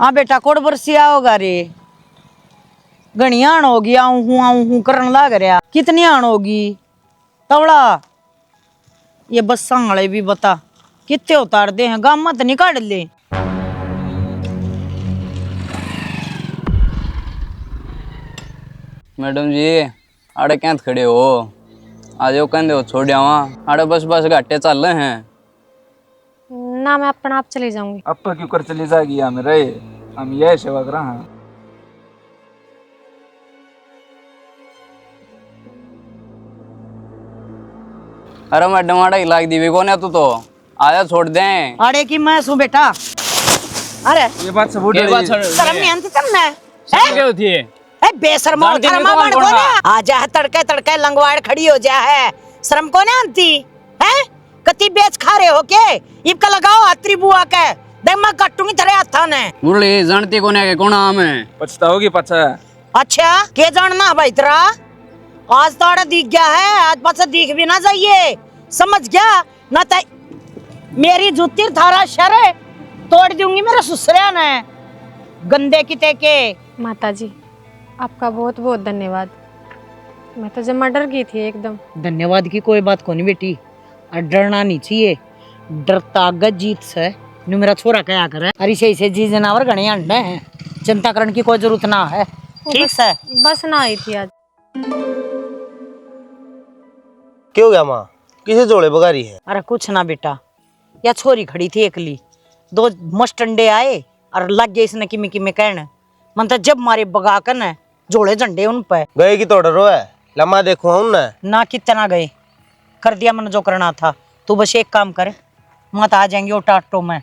हाँ बेटा कोड़ बरसिया होगा रे घनी आण होगी आऊं हूं करन लाग रहा कितनी आण होगी तवड़ा ये बसा वाले भी बता कितने उतार दे हैं गाम मत नहीं काट ले मैडम जी आड़े क्या खड़े हो आज वो कहते हो छोड़ आवा आड़े बस बस घाटे चल रहे हैं ना मैं अपना आप चली जाऊंगी। अब क्यों कर चली जाएगी हम रहे हम यह सेवा कर रहे हैं। अरे मैडम आड़ा इलाज दी को ने तू तो आजा छोड़ दे अरे की मैं सू बेटा अरे ये बात सबूत शर्म नहीं आती तुमने क्या होती है ए बेशर्मा शर्मा बन को ना आ जा तड़के तड़के लंगवाड़ खड़ी हो जा है शर्म को ना आती है कति बेच खा रहे हो के इबका लगाओ हाथरी बुआ के देख मैं काटूंगी तेरे हाथा ने मुरली जानती कोने के कौन आम है पछताओगी पछा अच्छा के जानना भाई तेरा आज तो दिख गया है आज पास दिख भी ना जाइए समझ गया ना तो मेरी जूती थारा शर तोड़ दूंगी मेरे ससुरिया ने गंदे किते के माताजी आपका बहुत बहुत धन्यवाद। मैं तो जमा डर गई थी एकदम। धन्यवाद की कोई बात को नहीं बेटी और डरना नहीं चाहिए डरता गज जीत से नु मेरा छोरा क्या करे अरे से जी जनावर गणे अंडे हैं चिंता करने की कोई जरूरत ना है ठीक है बस ना आई थी आज। क्यों गया माँ किसे जोड़े बगारी है? अरे कुछ ना बेटा या छोरी खड़ी थी एकली दो मस्टंडे आए और लग गए इसने किमी किमी कहने मन तो जब मारे बगा कर न जोड़े झंडे उन पे गए की तोड़ रो है लम्हा देखो हम ना कितना गए कर दिया मैंने जो करना था तू बस एक काम कर मत आ जाएंगे और टाटो में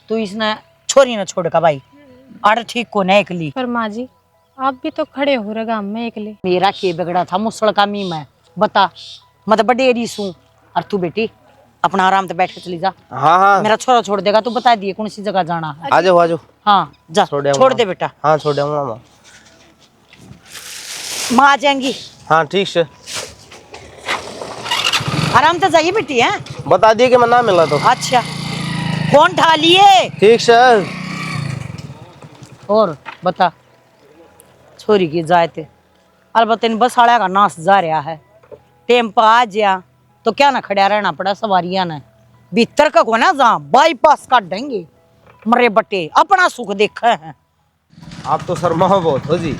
तू इसने छोरी न छोड़ का भाई आड़ ठीक को न एकली पर माँ जी आप भी तो खड़े हो रहे गांव में एकले। मेरा के बिगड़ा था मुसड़ का मी मैं बता मत बडेरी सू और तू बेटी अपना आराम से बैठ के चली जा। हाँ हाँ मेरा छोरा छोड़ देगा तू बता दिए कौन सी जगह जाना है। आ जाओ हाँ जा छोड़ दे बेटा। हाँ छोड़ दे माँ माँ आ जाएंगी। हाँ ठीक से आराम से जाइए बेटी है बता दिए कि मैं ना मिला तो। अच्छा फोन ठा लिए ठीक सर। और बता छोरी की जायते अलबत्ते बस आड़ा का नाश जा रहा है टेम पर आ जा तो क्या ना खड़ा रहना पड़ा सवारियां ने भीतर का को ना जा बाईपास काट देंगे मरे बटे अपना सुख देखा है। आप तो शर्मा बहुत हो जी।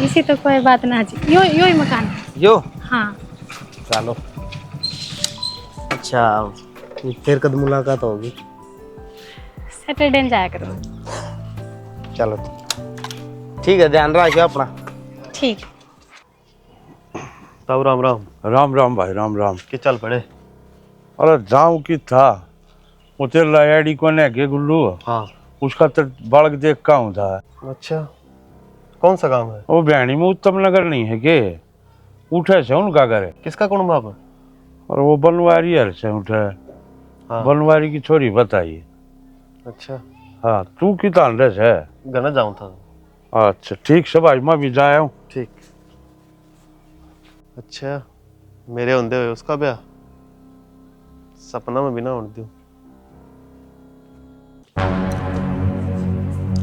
इसी तो कोई बात ना जी यो ही मकान है। यो हाँ चलो अच्छा फिर कद मुलाकात होगी सैटरडे जाया करो। चलो ठीक है ध्यान रखियो अपना। ठीक तब राम राम। राम राम भाई राम राम। कि चल पड़े। अरे जाऊं की था वो तेरे लायाड़ी को ने के गुल्लू हाँ उसका तो बालक देख का था। अच्छा कौन सा काम है? वो बहनी में उत्तम नगर नहीं है के उठे से उनका घर है। किसका कौन बाप है? और वो बनवारी है से उठे। हाँ। बनवारी की छोरी बताइए। अच्छा हाँ तू की तान रहे है गना जाऊं था। अच्छा ठीक से भाई मैं भी जाया हूँ। ठीक अच्छा मेरे होंदे हुए उसका ब्याह सपना में भी ना होने दूं।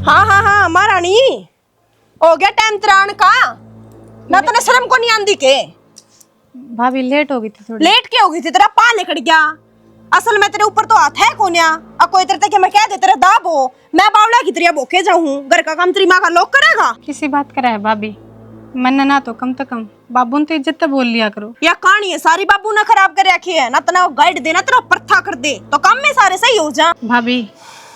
हाँ महारानी हो गया टाइम त्राण का ना तने शर्म को नहीं आंदी के भाभी लेट हो गई थी थोड़ी। लेट के हो गई थी तेरा पा निकल गया असल में तेरे ऊपर तो हाथ है कोन्या अब कोई तेरे तक मैं कह दे तेरा दाब हो मैं बावला की तरह भूखे जाऊं घर का काम तेरी माँ का लोग करेगा। किसी बात करा है भाभी मन ना तो कम बाबू ने तो इज्जत तो बोल लिया करो। या कहानी है सारी बाबू ना खराब कर रखी है ना तना गाइड देना तेरा परथा कर दे तो काम में सारे सही हो जा। भाभी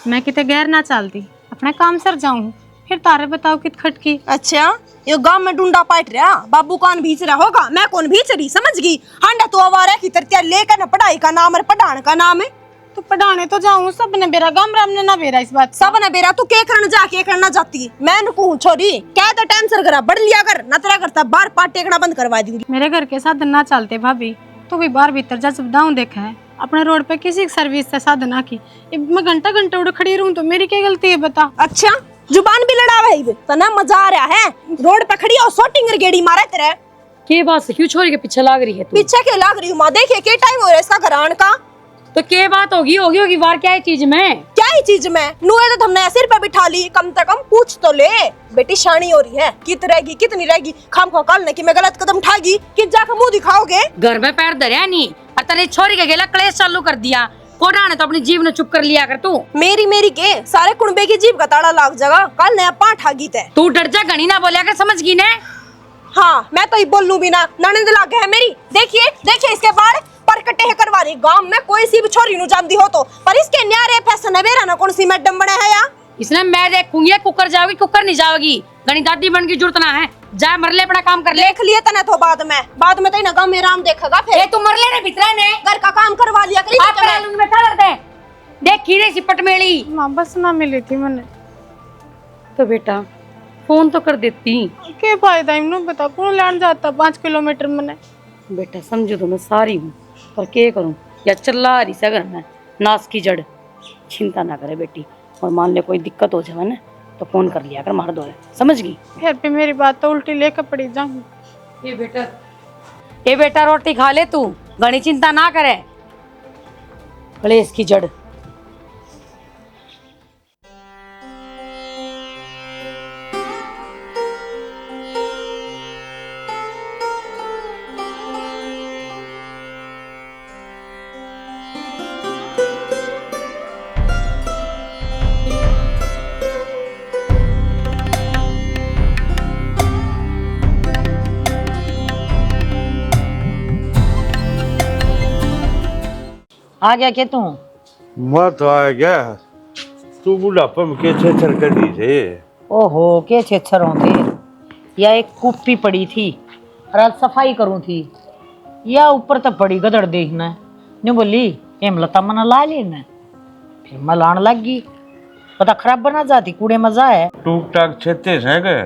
मैं किते गैर ना चलती अपने काम सर जाऊं फिर तारे बताओ कित खटकी। अच्छा ये गांव में डूंडा पाट रहा बाबू कौन भीच रहा होगा मैं कौन भीच रही समझ गई हांडा तो आवारा की तरतिया लेकर न पढ़ाई का नाम और पढ़ाने का नाम है तो पढ़ाने तो जाऊं सब ने बेरा गांव राम ने ना बेरा इस बात सब ने बेरा तू के करन जा के करना जाती मैं कहूं छोरी क्या तो टाइम सर करा बढ़ लिया कर न तेरा करता बार पाट टेकना बंद करवा दूंगी। मेरे घर के साधन ना चलते भाभी तो भी बाहर भीतर जा सुविधाओं देखा है अपने रोड पे किसी सर्विस से साधन ना की मैं घंटा उड़ खड़ी रहूं तो मेरी क्या गलती है बता। अच्छा जुबान भी लड़ा है तो ना मजा आ रहा है रोड पे खड़ी और शॉटिंग गेड़ी मारा तेरे के बात से क्यों छोरी के पीछे लाग रही है तू? पीछे क्यों लाग रही हूँ माँ देखिए के टाइम हो रहा है इसका घर आने का तो क्या बात होगी होगी होगी वार क्या है चीज में? क्या ही चीज में नुए तो हमने सिर पे बिठा ली, कम से कम पूछ तो ले। बेटी शानी हो रही है, रहेगी कितनी रहेगी, खाम खा कालने की मैं गलत कदम उठाएगी कि जाकर मुंह दिखाओगे। घर में पैर धरिया नहीं और तेरी छोरी के गेला क्लेश चालू कर दिया। कोडा ने तो अपनी जीव ने चुप कर लिया कर तू। मेरी के सारे कुंबे की जीभ का ताड़ा लाग जाएगा, कल नया पाठ आगी ते। तू डर जा घनी ना बोलिया कर, समझ गई ने? हाँ मैं तो ही बोल लूं भी ना, ननद लाग है मेरी। देखिए इसके बाल पर कटे है करवा रही, गांव में कोई सी भी छोरी नु जानती हो तो, पर इसके न्यारे फैशन है मेरा ना कौन सी मैडम बने है या। इसने मैं देखूंगी कुकर जाओगी कुकर नहीं जाओगी, घनी दादी बन की जरूरत ना है। जा मरले अपना काम कर ले। देख लिए तने तो बाद में तो ना गांव में राम देखेगा फिर। ए तू मरले ने भीतर ने घर का काम करवा लिया करी। आप पहले लूंगी में कर दे। देख खीरे सी पटमेली माँ बस ना मिली थी मैंने तो बेटा फोन तो कर देती। क्या फायदा इन्हों बता कौन लैंड जाता 5 किलोमीटर मैंने। बेटा समझो तो मैं सारी हूँ पर क्या करूँ या चिल्ला रही से घर में नाश की जड़। चिंता ना करे बेटी, और मान ले कोई दिक्कत हो जाए ना तो फोन कर लिया कर, मार दो। समझ गई? फिर भी मेरी बात तो उल्टी लेकर पड़ी जाऊंगी। ये बेटा रोटी खा ले तू, घनी चिंता ना करे। कलेश की जड़। आ गया क्या तू? मैं तो आ गया, तू बुढ़ापा में के छेछर कर दी थे। ओहो के छेछरों थे, या एक कुप्पी पड़ी थी और आज सफाई करूं थी, या ऊपर तो पड़ी गदड़ देखना नहीं बोली हेमलता मना ला लेना, फिर मैं लान लग गई। पता खराब बना जाती कूड़े मजा है। टूक टाक छेते से गए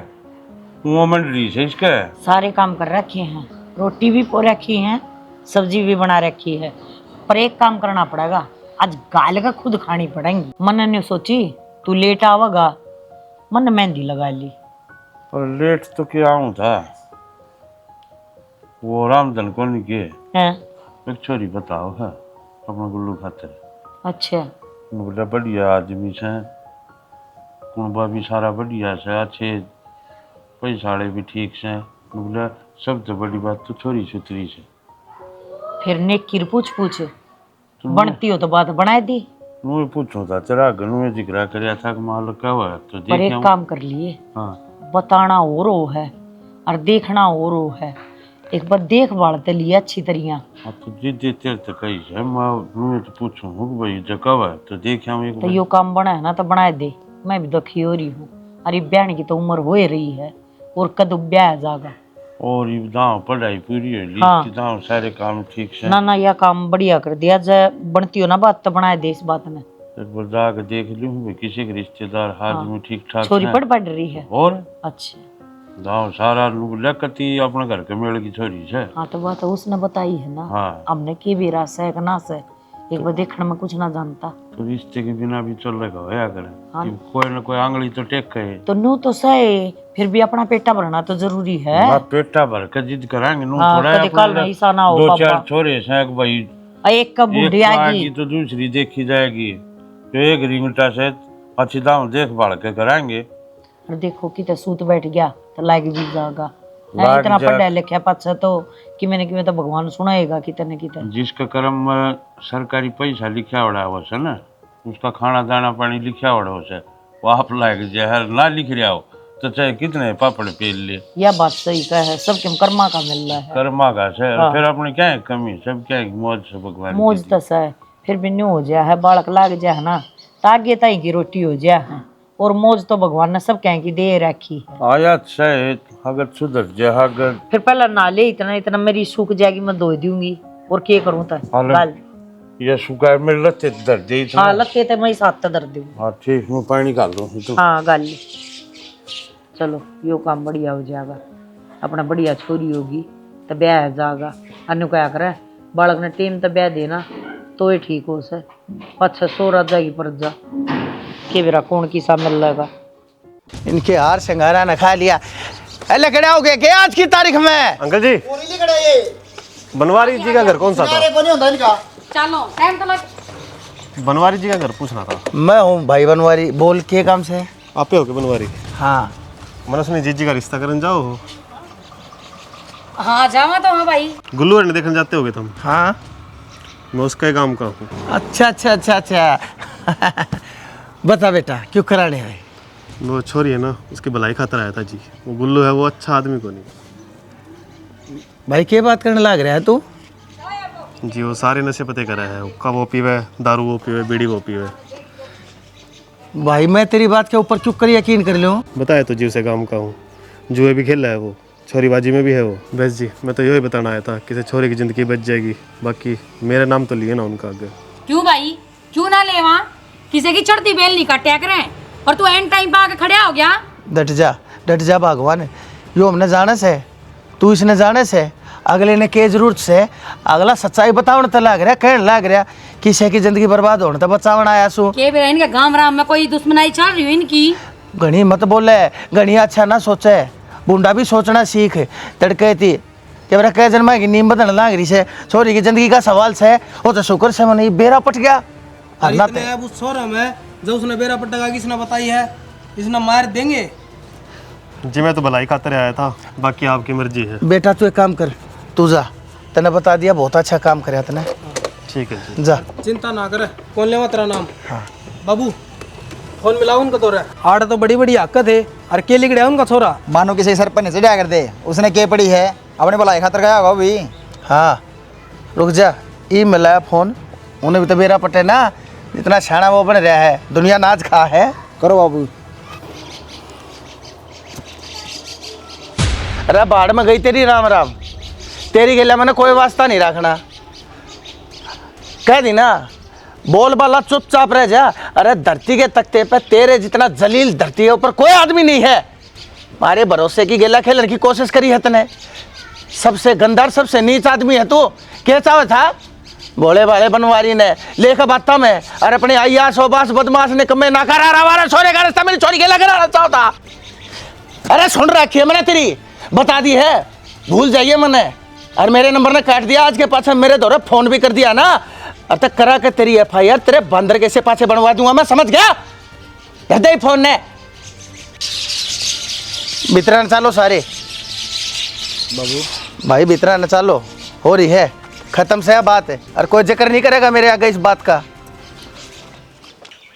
वो मंडली से इसका सारे काम कर रखे हैं, रोटी भी पो रखी है, सब्जी भी बना रखी है, पर एक काम करना पड़ेगा, आज गाल का खुद खानी पड़ेंगी। मन ने सोची तू लेट आवेगा, मन मेहंदी लगा ली। और लेट तो क्या आऊं था, वो रामधन को नहीं के हैं? एक छोरी बताओ है अपना गुल्लू खातिर। अच्छा बोला बढ़िया आदमी से, कुंबा भी सारा बढ़िया से, अच्छे पैसाड़े भी ठीक से। बोला सब तो बड़ी बात तो छोरी सुथरी से। फिर नेकीर पूछ बनती हो तो बात बना दी। मैं पूछो था तेरा घर में जिक्र कराया था कि माल का हुआ तो पर एक काम कर लिए, हाँ बताना और वो है और देखना और वो है, एक बार देख बाढ़ते लिए अच्छी तरिया। हाँ तो जी देते तो कही है, मैं तो पूछूं भाई जगह है तो देखा एक तो यो काम बना है ना तो बना दे, मैं भी दुखी हो रही हूँ। अरे ब्याह की तो उम्र हो रही है और कद ब्याह जाएगा, और ये दाव पढ़ाई पूरी है, हाँ। दाव सारे काम ठीक से। ना यह काम बढ़िया कर दिया, जाए बनती हो ना बात तो बना दे इस बात ने। एक जाकर देख लूँ किसी के रिश्तेदार हाथ में ठीक ठाक छोरी पढ़ रही है। और अच्छा दाव सारा लकती अपने घर के मेल की छोरी से। हाँ तो बात उसने बताई है ना, हाँ हमने की भी रास्ता है ना से, एक बार देखने में कुछ ना जानता तो रिश्ते के बिना भी चल रहा होया करे, हाँ। कोई ना कोई आंगली तो टेक के तो नू तो सही, फिर भी अपना पेटा भरना तो जरूरी है। पेटा भर के जिद कराएंगे नू हाँ, थोड़ा कभी कल में ऐसा ना हो दो पापा। चार छोरे से भाई, एक का बूढ़ी एक आएगी आएगी तो दूसरी देखी जाएगी, तो एक रिंगटा से अच्छी दाम देखभाल के कराएंगे। और देखो कि तो सूत बैठ गया तो लाग भी जाएगा। लाग इतना जा- पढ़ा लिखा पाछा तो कि मैंने तो भगवान सुनाएगा कितने जिसका कर्म में सरकारी पैसा लिखा हुआ हो से ना, उसका खाना दाना पानी लिखा हुआ हो से, वो आप लाग जहर ना लिख रहा हो तो चाहे कितने पापड़ पेल ले। यह बात सही का है, सबके कर्मा का मिल रहा है। कर्मा का से हाँ। फिर अपने क्या है कमी, सब क्या है मौज से भगवान मौज की तो है, फिर भी न्यू हो जाए है, बालक लाग जाए है ना तो आगे ताई की रोटी हो जाए है, और मौज तो भगवान ने सब कहें की दे रखी है। आया से अगर सुधर जाए अगर फिर पहला नाले इतना मेरी सूख जाएगी, मैं धो दूंगी और क्या करूँ तो हाल- गाल ये सुखार में लते दर्द दे इतना। हाँ लगते तो मैं इस हाथ दर्द दूँ। हाँ ठीक, मैं पानी डाल दूँ तो हाँ गाल ली। चलो यो काम बढ़िया हो जाएगा, अपना बढ़िया छोरी होगी तो ब्याह जाएगा। अन्य क्या करे बालक ने टेम तो ब्याह देना तो ही ठीक हो से, अच्छा सो रह जाएगी पर जा के बेरा कौन की सा मिल लेगा। इनके हार सिंगारा न खा लिया। अरे खड़े हो गए क्या आज की तारीख में? अंकल जी बनवारी जी का घर कौन सा था? चलो टाइम तो लग बनवारी जी का घर पूछना था। मैं हूँ भाई बनवारी, बोल के काम से? आपे हो के बनवारी? हाँ। मैंने सुनी जीजी का रिश्ता करने जाओ हो। हाँ जावा तो हाँ भाई। गुल्लू ने देखने जाते होगे तुम? हाँ। मैं उसका ही काम का हूँ। अच्छा अच्छा अच्छा अच्छा। बता बेटा क्यों कराने आए? वो छोरी है ना, उसकी भलाई खातर आया था जी। वो गुल्लू है, वो अच्छा आदमी को नहीं। भाई क्या बात करने लग रहा है तू? जी वो सारे नशे पते कर रहा है। हुक्का वो पीवे, दारू वो पीवे, बीड़ी वो पीवे। भाई मैं तेरी बात के ऊपर चुप कर यकीन कर लूँ? बताया तो जी उसे काम का हूँ। जुए भी खेल रहा है वो, छोरीबाजी में भी है वो। बस जी मैं तो यही बताना आया था, किसी छोरी की ज़िंदगी बच जाएगी। बाकी मेरा नाम तो लिए ना उनका आगे। क्यों भाई, क्यों ना ले वहाँ? किसी की चढ़ती बेल नहीं काटे करें और तू एंड टाइम पे आके खड़ा हो गया। डट जा भगवान। यो हमने जाने से, तू इसने जाने से, अगले ने के जरूरत से, अगला सच्चाई बतावन तो लग रहा, कहने लग रहा किसी की जिंदगी बर्बाद होने तो बचावन आया सू। के बेरा इनके गांव राम में कोई दुश्मनाई चल रही हो इनकी? घनी मत बोले, घनी अच्छा ना सोचे, बुंडा भी सोचना सीख। तड़के थी कि मेरा कह जन्मा की नींद बदलने लग रही से, छोरी की जिंदगी का सवाल से, वो तो शुक्र से मैंने बेरा पट गया। उस छोरा में जो उसने बेरा पट्टा किसने बताई है, इसने मार देंगे। जी मैं तो भलाई खातर आया था, बाकी आपकी मर्जी है। बेटा तू एक काम कर, तू जा, तने बता दिया बहुत अच्छा काम करे तने। ठीक है जी। जा। चिंता ना करे। कौन लेवा तेरा नाम? हाँ। बाबू फोन मिलाओ उनका तो रहा। आड़ तो बड़ी बड़ी हक्कत है, और के लिगड़े उनका छोरा। मानो किसी सरपंच से क्या कर दे, उसने के पड़ी है, अपने भलाई खातर गया होगा भी। हाँ रुक जा, ई मिला फोन, उन्हें भी तो बेरा पटे ना, जितना छाना वो बन रहा है, दुनिया नाच खा है। करो बाबू। अरे बाढ़ में गई तेरी राम राम, तेरी गेला मैंने कोई वास्ता नहीं रखना, कह दी ना। बोल बाला चुपचाप रह जा। अरे धरती के तख्ते पे तेरे जितना जलील धरती के ऊपर कोई आदमी नहीं है। मारे भरोसे की गेला खेलने की कोशिश करी है तने, सबसे गंदार सबसे नीच आदमी है तू। क्या चाहे था भोले भाले बनवारी ने लेखा बाता में, और अपने आइया सोबास बदमाश ने कमे ना करा रहा छोरे का रास्ता मेरी छोरी गेला कराना चाहता। अरे सुन रखी है मैंने तेरी, बता दी है, भूल जाइए मैंने। और मेरे नंबर ने काट दिया, आज के पाछे मेरे दौरे फोन भी कर दिया ना, अब तक करा के तेरी FIR तेरे बंदर के से पाछे बनवा दूंगा मैं, समझ गया? हृदय फोन ने बितरा न चालो सारे बाबू भाई, बितरा न चालो, हो रही है, खत्म से है बात है, और कोई जिक्र नहीं करेगा मेरे आगे इस बात का।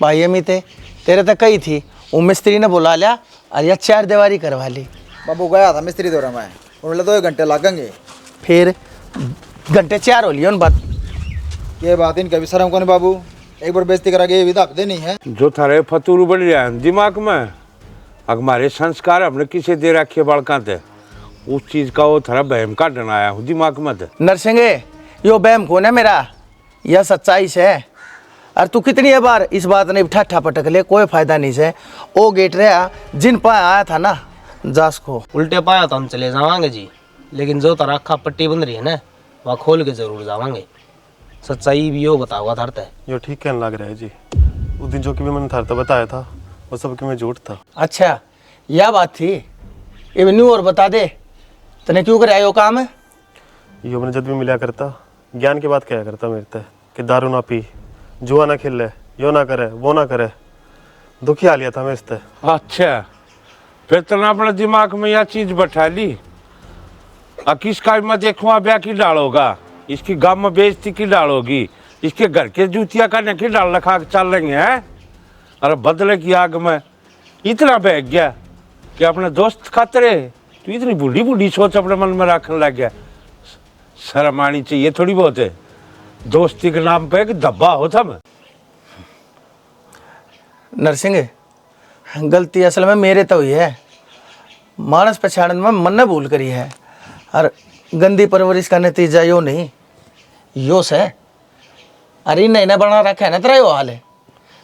भाई अमित तेरे तक कही थी, वो मिस्त्री ने बुला लिया और यह 4 दीवारी करवा ली। बाबू गया था मिस्त्री दौरा में, उन्हें 2 घंटे लगेंगे। फिर घंटे 4 हो लिए उन बात। ये बात इनका भी शर्म को नहीं बाबू, एक बार बेइज्जती करा के विदा देनी है। जो थारे फतूर बढ़ रहा है दिमाग में, हमारे संस्कार हमने किसे दे रखे बालका थे, उस चीज का वो थारा बहम का डनाया हूँ दिमाग में। नरसिंगे यो बहम कौन है मेरा, यह सच्चाई से है। और तू कितनी बार इस बात ने ठाठा पटक ले, कोई फायदा नहीं से। ओ गेट रहा जिन पा आया था ना जास को उल्टे पाया तो हम चले जावांगे जी, लेकिन जो तरह अखा पट्टी बन रही है ना, वहाँ खोल के जरूर जावांगे। सच्चाई भी यो बताओगा धरता है। यो ठीक कहने लग रहा है जी। उस दिन जो कि भी मैंने थरता बताया था, वो सब कि मैं झूठ था। अच्छा यह बात थी, ये न्यू और बता दे तने क्यों कराया यो काम है? यो मैंने जब भी मिला करता, ज्ञान की बात कहा करता मेरे से कि दारू ना पी, जुआ ना खेले, यो ना करे, वो ना करे। दुखी आ लिया था मैं इससे। अच्छा फिर तो ना अपने दिमाग में यह चीज बैठा ली, किसका मैं देखूँ ब्याह की डालोगा, इसकी गांव में बेइज्जती की डालोगी, इसके घर के जूतिया करने की डाल रखा चल रही है। अरे बदले की आग में इतना बह गया कि अपने दोस्त खातरे तू इतनी बूढ़ी बूढ़ी सोच अपने मन में रखने लग गया। शर्म आनी चाहिए थोड़ी बहुत है, दोस्ती के नाम पे एक धब्बा होता मैं। नरसिंह गलती असल में मेरे तो हुई है, मानस पहचान में मन ने भूल करी है, और गंदी परवरिश का नतीजा यो नहीं यो से। अरे नहीं बना रखा है ना तेरा यो हाल है,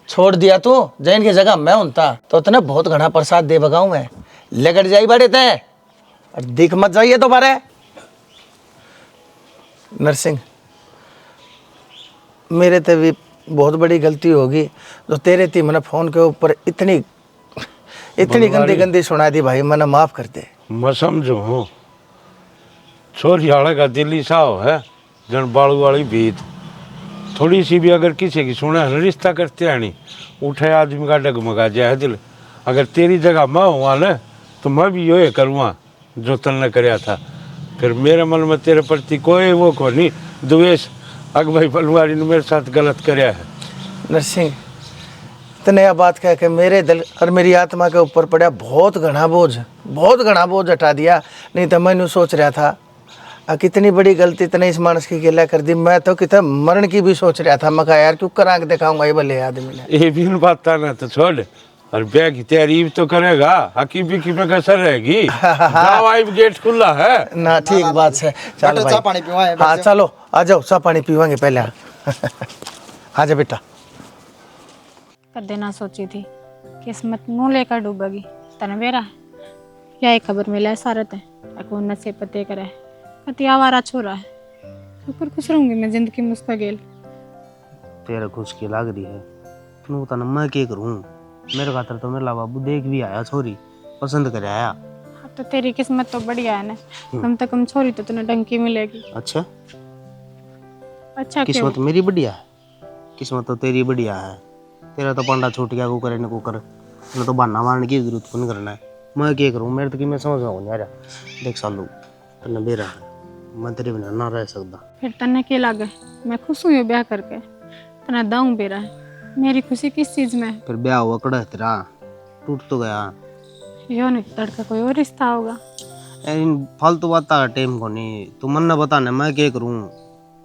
छोड़ दिया तू जैन की जगह मैं उनता तो तने बहुत घना प्रसाद दे बगाऊं मैं, लेकर जाई बड़े ते और दिख मत जाइए दोबारा। नरसिंह मेरे ते भी बहुत बड़ी गलती होगी, जो तेरे थी मैंने फोन के ऊपर इतनी गंदी गंदी सुना दी भाई, मैंने माफ कर दे। मैं समझू छोरी वाले का दिल्ली साव है जन बालू वाली बीत, थोड़ी सी भी अगर किसी की सुना है रिश्ता करते आनी उठे आदमी का डगमगा जाए दिल। अगर तेरी जगह मैं हुआ ना तो मैं भी यो करूँगा जो तन्ने कराया था। फिर मेरे मन में तेरे प्रति कोई वो को नहीं द्वेष। अग भाई पलवारी ने मेरे साथ गलत कराया है। नरसिंह तने यह बात कह के मेरे दिल और मेरी आत्मा के ऊपर पड़ा बहुत घना बोझ हटा दिया। नहीं तो मैं सोच रहा था कितनी बड़ी गलती तने इस मानस की गिला कर दी। मैं तो कितना मरण की भी सोच रहा था। मैं कहा यार क्यों करा के दिखाऊंगा ये भले आदमी ने। ये भी बात ना तो छोड़ और ब्याह की तैयारी तो करेगा हकीबी की में कसर रहेगी। जाओ गेट खुला है ना ठीक बात है। चल चाय पानी पीवाएं। हाँ चलो आ जाओ चाय पानी पीवाएंगे पहले। आ जा बेटा। कदे ना सोची थी किस्मत मुँह लेकर डूबेगी तने बेरा यही खबर मिला है सारत है अको नशे पते करे पति आवारा छोरा है शुक्र खुश रहूंगी मैं जिंदगी मुस्तकिल। तेरे खुश की लाग रही है तू तना मैं क्या करूँ। मेरे खातर तो मेरा बाबू देख भी आया छोरी पसंद कर आया। अब तो तेरी किस्मत तो बढ़िया है ना कम से कम छोरी तो तुम्हें डंकी मिलेगी। अच्छा अच्छा किस्मत मेरी बढ़िया है किस्मत तो तेरी बढ़िया है। तेरा तो पांडा छूट गया कुकर ने कुकर मैं तो बहाना मारने की जरूरत नहीं करना है। मैं क्या करूँ मेरे तो कि मैं समझ में नहीं आ रहा। देख सालू तन्ने बेरा है मैं तेरे बिना ना रह सकता। फिर तन्ने के लागे मैं खुश हुई ब्याह करके तना दाऊं बेरा है मेरी खुशी किस चीज में है। फिर ब्याह हुआ कड़ा तेरा टूट तो गया। यो नहीं तड़का कोई और रिश्ता होगा। इन फालतू बात का टाइम को नहीं तू मन न बताना मैं क्या करूँ।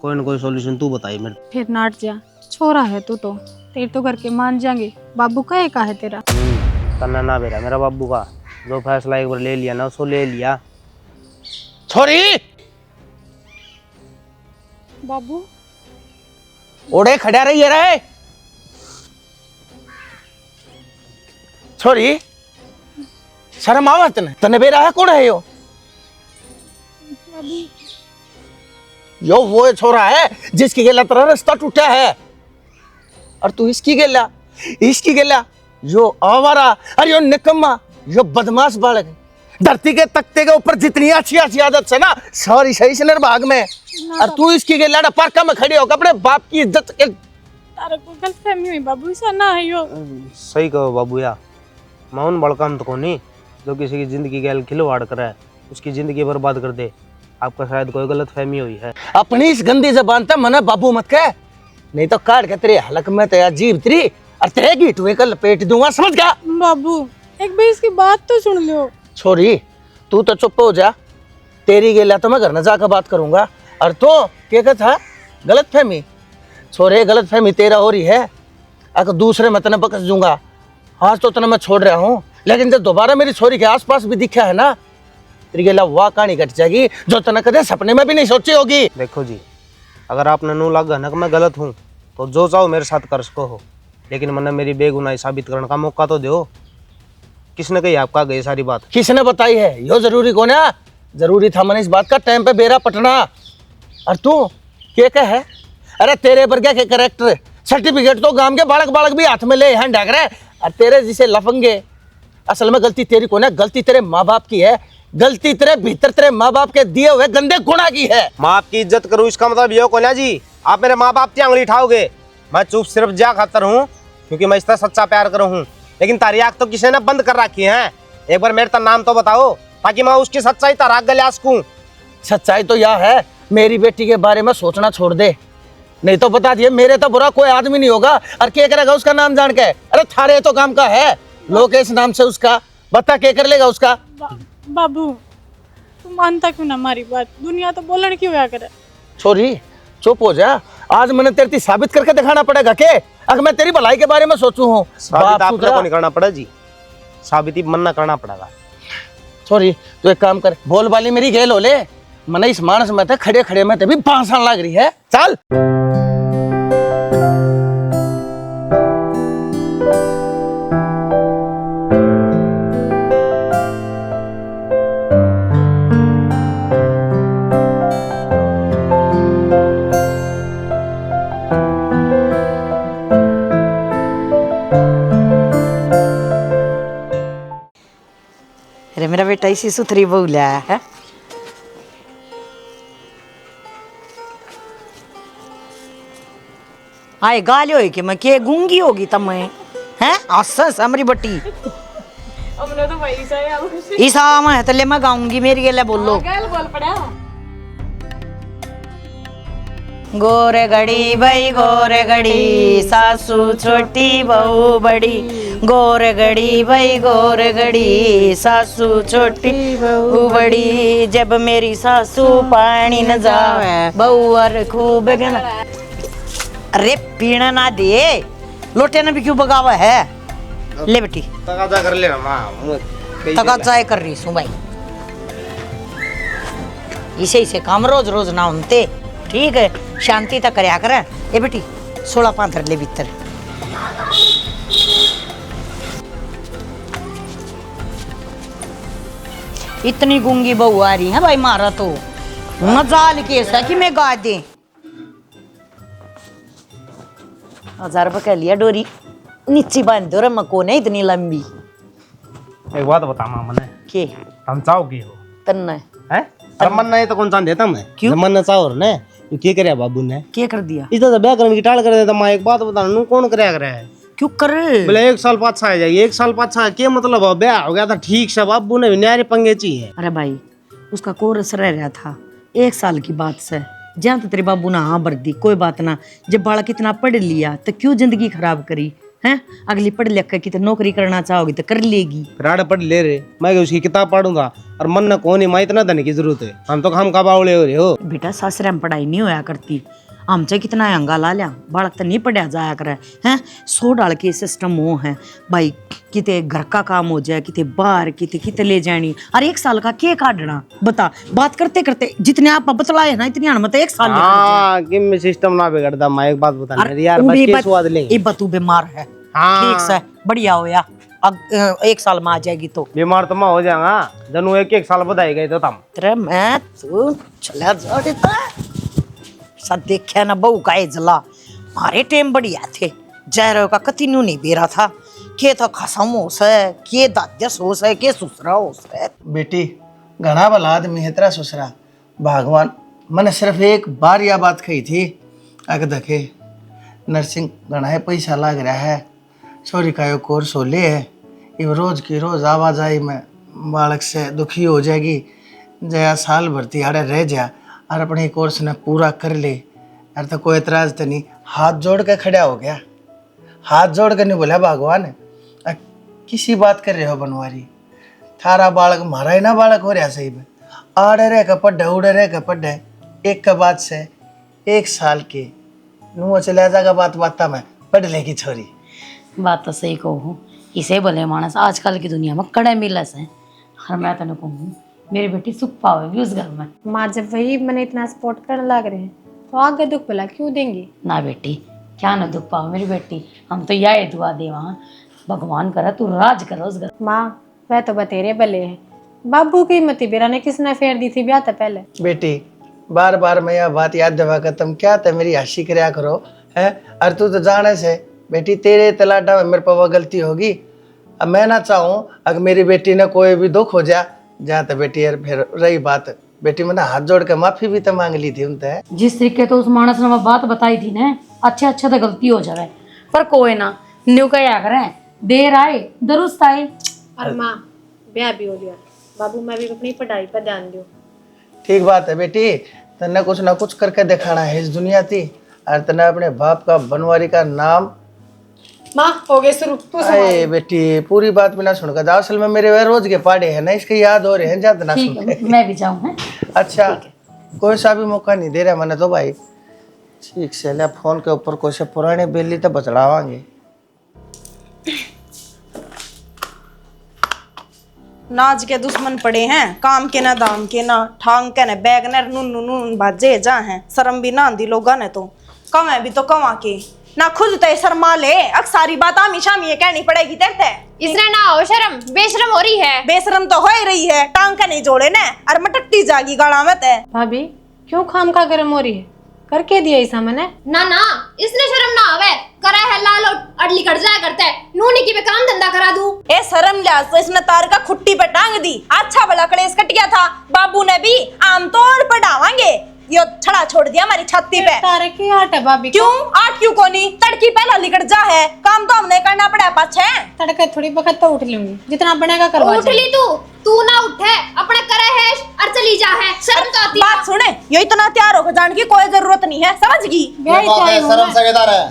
कोई ना कोई सॉल्यूशन तू बताई मेरे। फिर नाट जा छोरा है तू तो तेरे तो करके मान जाएंगे बाबू का है तेरा। तन्ना ना बेरा मेरा बाबू का जो फैसला एक बार ले लिया ना उसको ले लिया। छोरी बाबू ओढ़े खड़ा रही है रे। छोरी शर्म आवत ने तने बेरा है कौन है यो वो छोरा है जिसकी गेला तेरा रास्ता टूटा है और तू इसकी गेला यो आवारा और यो निकम्मा यो बदमाश बालक धरती के तख्ते के ऊपर जितनी अच्छी आदत है ना सारी सही से निर्भाग में और तू इसकी गेला पार्का में खड़ी होकर अपने बाप की इज्जत के। तारे को गलतफहमी हुई बाबू ऐसा ना है यो। सही कहो बाबू या मैं उन बड़काम तो नहीं जो किसी की जिंदगी के खिलवाड़ करे उसकी जिंदगी बर्बाद कर दे। आपका शायद कोई गलत फहमी हुई है। अपनी इस गंदी जबान तक मना बाबू मत कह नहीं तो काट के तेरे हलक में तेरा जीव तेरी और तेरे गीट हुए का लपेट दूंगा समझ गया। बाबू एक बार इसकी बात तो सुन लो। छोरी तू तो चुप हो जा तेरी गेला तो मैं घर न जाकर बात करूंगा। और तो क्या कहता गलत फहमी छोरे गलत फहमी तेरा हो रही है अगर दूसरे मैं तने बकस दूंगा। आज तो तने मैं छोड़ रहा हूँ लेकिन जब दोबारा मेरी छोरी के आसपास भी दिखा है ना तेरी गेला वाह कहानी घट जाएगी जो तने कदे सपने में भी नहीं सोची होगी। देखो जी अगर आपने नू लगा ना कि मैं गलत हूँ तो जो चाहो मेरे साथ कर सको हो लेकिन मैंने मेरी बेगुनाही साबित करने का मौका तो दो। किसने कही आपका गई सारी बात किसने बताई है यो जरूरी कौन है। जरूरी था मैंने इस बात का टाइम पे बेरा पटना। और तू क्या है अरे तेरे वर्गे के करेक्टर सर्टिफिकेट तो गांव के बालक भी हाथ में ले यहाँ ढाक रहे और तेरे जिसे लफंगे। असल में गलती तेरी कौन है गलती तेरे माँ बाप की है। गलती तेरे भीतर तेरे माँ बाप के दिए हुए गंदे गुणा की है। माँ बाप की इज्जत करूँ इसका मतलब ये कोन्या जी आप मेरे माँ बाप की उंगली उठाओगे। मैं चुप सिर्फ जा खातर हूँ क्योंकि मैं इसका सच्चा प्यार करूँ हूँ लेकिन तारी आँख तो किसी ने बंद कर रखी है। एक बार मेरे नाम तो बताओ ताकि मैं उसकी सच्चाई ताराक गले सकूं। सच्चाई तो यह है मेरी बेटी के बारे में सोचना छोड़ दे नहीं तो बता दिए मेरे तो बुरा कोई आदमी नहीं होगा। और क्या करेगा उसका नाम जान के। अरे थारे तो काम का है लोकेश नाम से उसका बता क्या कर लेगा उसका। बाबू तू मानता क्यों ना हमारी बात दुनिया तो बोलन क्यों क्या करे। छोरी चुप हो जा आज मैंने तेरे साबित करके दिखाना पड़ेगा के अगर मैं तेरी भलाई के बारे में सोचू हूँ। साबित आपको नहीं करना पड़ा जी साबित ही मन्ना करना पड़ेगा। सॉरी तू एक काम कर बोल वाली मेरी गेल हो ले मने इस मानस में खड़े खड़े में भी 5 साल लग रही है। चल अरे मेरा बेटा इसी सुथरी बहू लाया है। आए गाली होई कि मैं के गूंगी होगी तब मैं हैं आसन समरी बट्टी हमने तो वही से इस आम है तले मैं गाऊंगी मेरी गेले बोलो बोल पड़ा गोरे घड़ी भाई गोरे घड़ी सासू छोटी बहू बड़ी गोरे घड़ी भाई गोरे घड़ी सासू छोटी बहू बड़ी जब मेरी सासू पानी न जावे बहू और खूब गना अरे पीना ना दे लोटे ने भी क्यों बगावा है ले बेटी तकाजा कर लेना माँ तकाजा कर रही हूँ भाई इसे काम रोज रोज ना उनते ठीक है शांति तक करया कर ए बेटी 16 पाथर ले भीतर इतनी गूंगी बहू आ रही है भाई मारा तो मजाल कैसा कि मैं गा दे 1000 रुपये कह लिया डोरी नीचे बांध दो रे मको ने इतनी लंबी एक बात बता माँ मने के हम चाहो की हो तन्ना हैं अरे मन नहीं तो कौन सा देता मैं क्यों? मन न चाहो ने तू क्या करे बाबू ने के कर दिया इतना तो व्याकरण की टाल कर देता माँ एक बात बता नू कौन करया करे है क्यों कर बोले 1 साल पाछा आ जाएगी 1 साल पाछा क्या मतलब है ब्याह हो गया था ठीक से बाबू ने न्यारे पंगे चाहिए अरे भाई उसका कोरस रह रहा था 1 साल की बात से जहाँ तो तेरे बाबू ने हाँ भर दी कोई बात ना जब बालक इतना पढ़ लिया तो क्यों जिंदगी खराब करी हैं अगली पढ़ लिख कर कितने नौकरी करना चाहोगी तो कर लेगी राड पढ़ ले रे मैं उसकी किताब पढ़ूंगा और मन न कौन ही माँ इतना धन की जरूरत है हम तो हम कबावड़े हो रहे हो बेटा सासरे में पढ़ाई नहीं होया करती हमसे कितना अंगा ला लिया बालक तो नहीं पढ़ा जाया करे हैं 100 डाल के सिस्टम वो है भाई किते घर का काम हो जाए किते बाहर किते ले जानी और 1 साल का के काटना बता बात करते करते जितने आप बतलाए ना इतनी अनमत 1 साल हाँ कि मैं सिस्टम ना बिगड़ता मैं एक बात बता मेरी यार बस के स्वाद लेंगे ये बतू बीमार है ठीक से बढ़िया होया अब 1 साल में आ जाएगी तो बीमार तो मैं हो जाऊंगा जनू 1 साल बधाई गए तो तुम तेरे मैं तू चला जा सब देखा ना बहू का जला मारे टेम बढ़िया थे जहरो का कतिन्यू नहीं बेरा था के था खसम हो से के दाद्यस हो से के सुसरा हो से बेटी घना भला आदमी है तेरा ससुरा भगवान मैंने सिर्फ एक बार यह बात कही थी अगर देखे नर्सिंग घना है पैसा लग रहा है सॉरी का यो कोर्स हो ले है ये रोज की रोज आवाजाही में बालक से दुखी हो जाएगी जया साल भरती आड़े रह जा और अपने कोर्स ने पूरा कर ले यार तो कोई एतराज तो नहीं हाथ जोड़ के खड़ा हो गया हाथ जोड़ के नहीं बोला भगवान किसी बात कर रहे हो बनवारी थारा बालक मारा ही ना बालक हो रहा सही में आड़े रह के पढ़े उड़े रह के पढ़े एक के बाद से 1 साल के नू चले जाएगा बात बात में पढ़ लेगी छोरी बात तो सही कहूँ इसे बोले मानस आजकल की दुनिया में कड़े मिलस है और मैं तेन कहूँ मेरी बेटी सुख पावेगी उस घर में माँ जब वही मैंने इतना सपोर्ट करने लग रहे हैं तो आगे दुख भला क्यों देंगी ना बेटी क्या ना दुख पाओ मेरी बेटी हम तो यही दुआ दे वहाँ भगवान करे तू राज करो उस घर माँ वह तो बतेरे भले है बाबू की मती बेरा ने किसने फेर दी थी ब्याह था पहले बेटी बार बार मैं यह बात याद दिवा कर तुम क्या था मेरी हंसी कराया करो है और तू तो जाने से बेटी तेरे तलाटा में मेरे पर गलती होगी अब मैं ना चाहूँ अगर मेरी बेटी ने कोई भी दुख हो जा तो बेटी यार फिर रही बात बेटी मैंने हाथ जोड़ के माफी भी तो मांग ली थी उनसे जिस तरीके तो उस मानस ने बात बताई थी ना अच्छा तो गलती हो जावे पर कोई ना न्यू क्या करे देर आए दुरुस्त आए और माँ ब्याह भी हो गया बाबू मैं भी अपनी पढ़ाई पर ध्यान दूँ ठीक बात है बेटी तने कुछ ना कुछ करके दिखाना है इस दुनिया थी और तने अपने बाप का बनवारी का नाम माँ हो गए शुरू तू अरे बेटी पूरी बात भी ना सुनकर जाओ असल में मेरे वह रोज के पाड़े हैं ना इसके याद हो रहे हैं ज्यादा ना ठीक सुन है मैं भी जाऊँ अच्छा कोई सा भी मौका नहीं दे रहा मैंने तो भाई ठीक से ले फोन के ऊपर कोई से पुराने बिल्ली तो बचड़ावांगे नाज के दुश्मन पड़े हैं काम के ना दाम के ना ठांग के ना बैग ने नून नून बाजे जा हैं शर्म भी ना आंदी लोगा ने तो कमा भी तो कमा के ना खुद तय शर्मा ले अक सारी बात आमी शामी कहनी पड़ेगी तेरे इसने ना हो शर्म बेशरम हो रही है बेशरम तो हो ही रही है टांग के नहीं जोड़े ने और मटकती जागी गाड़ा में ते भाभी क्यों खाम खा गरम हो रही है करके दिया ऐसा मैंने ना ना इसने शर्म ना आवे करा है लाल अडली कट जाया करता है नूनी की पे काम धंधा करा दूं ए शर्म लिया तो इसने तार का खुट्टी पे टांग दी अच्छा भला कलेस कटिया था बाबू ने भी आमतौर पर डावांगे यो छड़ा छोड़ दिया हमारी छाती पे। तारे की आट है भाभी। क्यों आट क्यों कोनी? तड़की पहला लिकड़ जा है, काम तो हमने करना पड़ा पाछे। तड़के थोड़ी बखत तो उठ लूंगी, जितना बनेगा करवा। उठ ली तू ना उठे, अपने करे है और चली जा है, शर्म तो आती है। बात सुने, ये इतना तैयार होकर जाने की कोई जरूरत नहीं है, समझ गई? शर्म सगेदार है।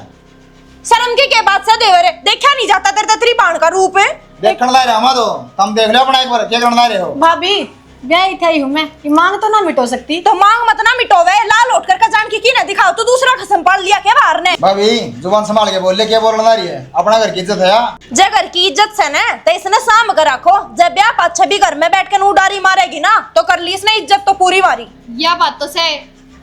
शर्म के बात से देवरे देखा नहीं जाता तेरे तेरी बाण का रूप है। देखण ला रहे तो तुम देख लो अपना एक बार क्या करना रहे हो। भाभी ब्याह थी हूँ मैं, कि मांग तो ना मिटो सकती। तो मांग मत ना मिटोवे, लाल उठ कर जान की ना दिखाओ तो दूसरा खसम पाल लिया क्या बाहर ने। भाभी जुबान संभाल के बोल ले, क्या बोलना रही है? अपना घर की इज्जत है। जे घर की इज्जत से ना तो इसने साम कर रखो, जब ब्याह पाछे भी घर में बैठ के नू डारी मारेगी ना तो कर ली इसने इज्जत तो पूरी मारी। यह बात तो सही।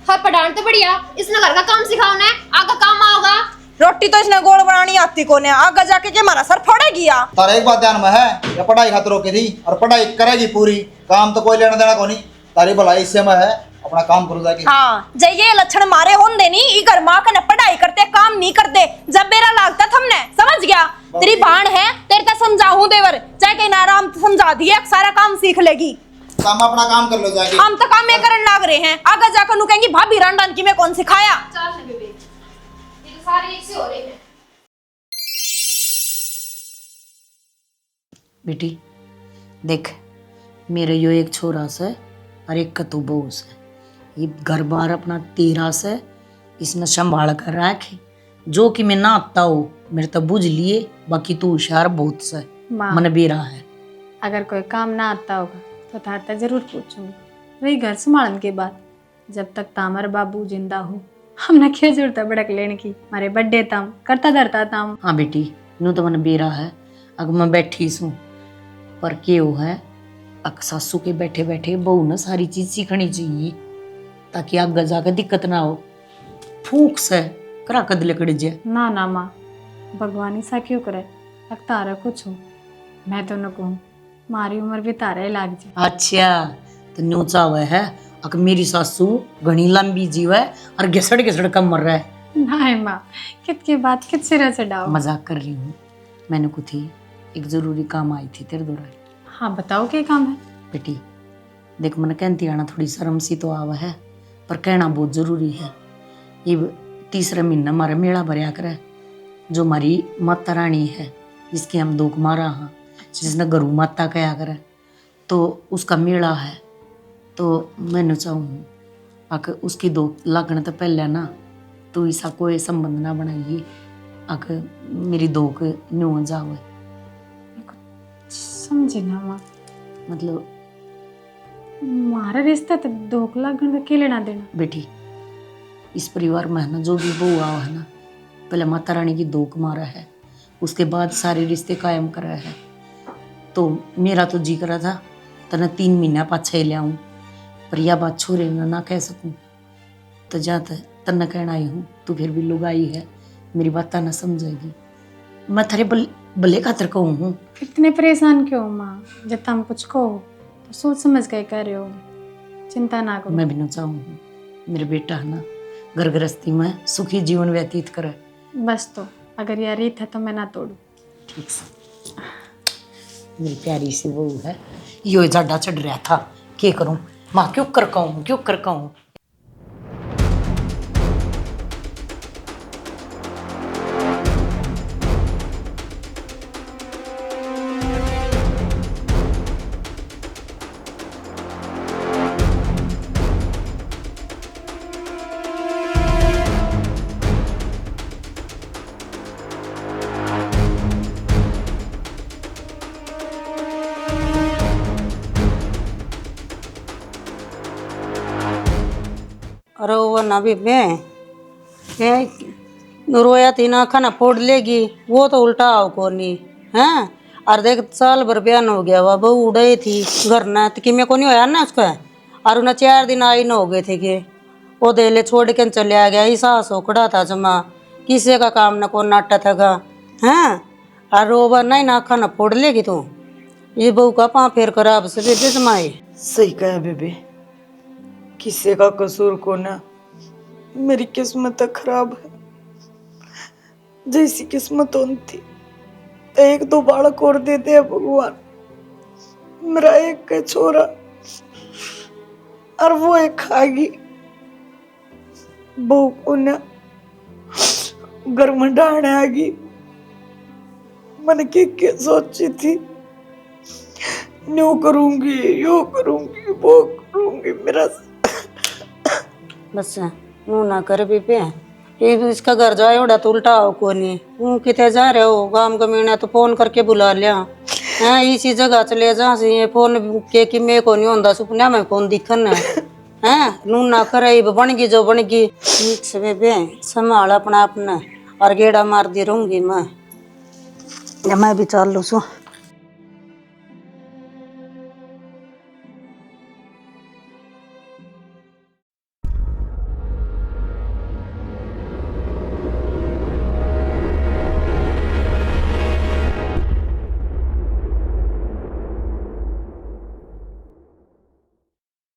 हाँ पढ़ान तो बढ़िया, इसने घर का काम सिखाओ ने, आगे काम आओगा। रोटी तो इसने गोल बनानी आती को ने, आगे जाके के हमारा सर फोड़ेगी। या तारा एक बात ध्यान में है, ये पढ़ाई खातिर रोकी थी और पढ़ाई करेगी पूरी, काम तो कोई लेना देना को नहीं। तारी भलाई इससे में है, अपना काम करो जाके। हाँ जे ये लक्षण मारे होन देनी ई घर माँ का पढ़ाई करते काम नहीं करते, जब मेरा लागता थमने समझ गया। तेरी भाण है, तेरे तो समझाऊं देवर, चाहे कहीं आराम समझा दिए सारा काम सीख लेगी। काम अपना काम कर लो जाके। हम तो काम में करने लग रहे हैं, आगे जाकर नू कहेंगी भाभी रांडान की मैं कौन सिखाया। चल ना बेबे, ये तो सारे एक से हो रहे हैं। बेटी देख, मेरे यो एक छोरा से और एक कतु बहू से, ये घर बार अपना तेरा से इसने संभाल कर रखे। जो कि मैं ना आता हो मेरे तो बुझ लिए, बाकी तू होशियार बहुत से मन बेरा है। अगर कोई काम ना आता होगा तो थारता जरूर पूछूंगी। रही घर संभालन के बाद, जब तक तामर बाबू जिंदा हो हमने क्या जरूरत है भड़क लेने की। हमारे बर्थडे ताम करता धरता ताम। हाँ बेटी नू तो मन बेरा है, अगर मैं बैठी सू पर क्यों है अक सासू के बैठे बैठे बहू ना सारी चीज सीखनी चाहिए, ताकि आगे जाकर दिक्कत ना हो। फूक से करा कद लकड़ जाए ना ना माँ, भगवान ऐसा क्यों करे, अब तारा कुछ हो। मैं तो न कहूँ मारी उम्र भी तारा ही लाग जाए। अच्छा तो न्यू चावे है अक मेरी सासू घनी लंबी जीव है और घिसड़ घिसड़ कम मर रहा है। नहीं माँ, कित की बात कित सिरे से डाओ। मजाक कर रही हूँ, मैंने कुछ ही एक जरूरी काम आई थी तेरे द्वारा। हाँ बताओ क्या काम है। बेटी देख, मन कहती आना थोड़ी शर्म सी तो आवा है, पर कहना बहुत जरूरी है। ये तीसरा महीना हमारा मेला भरया करे, जो हमारी माता रानी है जिसकी हम दोक मारा हाँ, जिसने गरु माता कया करे, तो उसका मेला है। तो मैंने चाहूँ अक उसकी दो लगने तो पहले ना तो ऐसा कोई संबंध ना बनाइए अक मेरी दोक न्यू जावे। समझे ना माँ, मतलब हमारा रिश्ता तो 2 लाख का के लेना देना। बेटी इस परिवार में है ना, जो भी बहू आवा है ना, पहले माता रानी की दोक मारा है, उसके बाद सारे रिश्ते कायम करा है। तो मेरा तो जी करा था तना 3 महीना पाछे ले आऊँ, पर यह बात छोरे ना कह सकूँ। तो जाता तना कहना आई हूँ, तू फिर भी लुगाई है, मेरी बात ना समझेगी। मैं थारे भले खातर कहूँ हूँ। इतने परेशान क्यों माँ, जब तुम कुछ कहो तो सोच समझ के कह रहे हो, चिंता ना करो। मैं भी ना चाहूँ हूँ मेरे बेटा है ना घर गृहस्थी में सुखी जीवन व्यतीत करे। बस तो अगर यह रीत है तो मैं ना तोड़ू। ठीक से मेरी प्यारी सी बहू है, यो जाडा चढ़ रहा था, क्या करूं माँ, क्यों कर कहूँ। अरे वो ना बेबे रोया थी ना खाना फोड़ लेगी, वो तो उल्टा आओ को नहीं है। और देख साल भर बयान हो गया वह बहू उड़े थी घर ना, तो कि मैं को नहीं होया ना उसका, और उन्हें 4 दिन आई ना हो गए थे कि वो देले छोड़ के चले आ गया। ही सास ओकड़ा था जमा, किसी का काम ना को नाटा था हैं। और वो नहीं ना खाना फोड़ लेगी तू, ये बहू का पाँव फेर खराब से बेबे जमाए। सही कहा बेबे, किसी का कसूर को ना, मेरी किस्मत खराब है। जैसी किस्मत होनी थी 1-2 बालक और दे दे भगवान। मेरा एक का छोरा और वो एक खागी, बहू को ना घर में डांड आ गई। मैंने क्या सोची थी, न्यू करूंगी, यो करूंगी, वो करूंगी। मेरा बस नू ना कर बीबे, ये भी इसका घर जाए उड़ा तो उल्टा हो को नहीं। हूँ कितने जा रहे हो गांव का मीना तो फोन करके बुला लिया हैं, इसी जगह चले जा सी फोन के कि मैं को नहीं होता सुपना में फोन दिखन हैं। नू ना करे बन गई जो बन गई। ठीक से बेबे संभाल अपना अपना और गेड़ा मार दी रहूंगी मैं भी चल लू सू।